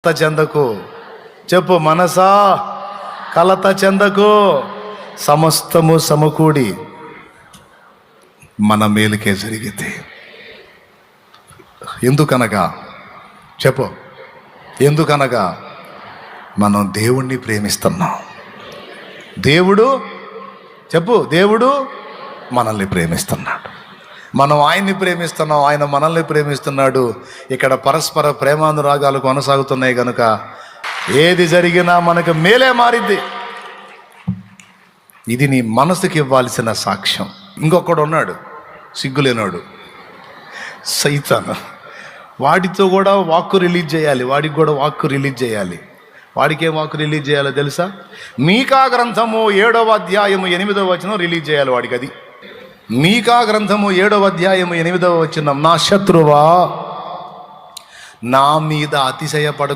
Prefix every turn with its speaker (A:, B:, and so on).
A: కలత చెందకు. చెప్పు, మనసా కలత చెందకు, సమస్తము సమకూడి మన మేలుకే జరిగితే. ఎందుకనగా చెప్పు, ఎందుకనగా మనం దేవుణ్ణి ప్రేమిస్తున్నాం. దేవుడు చెప్పు, దేవుడు మనల్ని ప్రేమిస్తున్నాడు. మనం ఆయన్ని ప్రేమిస్తున్నాం, ఆయన మనల్ని ప్రేమిస్తున్నాడు. ఇక్కడ పరస్పర ప్రేమానురాగాలు కొనసాగుతున్నాయి కనుక ఏది జరిగినా మనకు మేలే మారిద్ది. ఇది నీ మనసుకి ఇవ్వాల్సిన సాక్ష్యం. ఇంకొకడు ఉన్నాడు సిగ్గులేనాడు, సైతాను. వాడితో కూడా వాక్కు రిలీజ్ చేయాలి, వాడికి కూడా వాక్కు రిలీజ్ చేయాలి. వాడికి ఏం వాక్కు రిలీజ్ చేయాలో తెలుసా? మీకా గ్రంథము 7వ అధ్యాయము 8వ వచనం రిలీజ్ చేయాలి వాడికి. అది మీకా గ్రంథము 7వ అధ్యాయము 8వ వచనం, నా శత్రువా నా మీద అతిశయపడ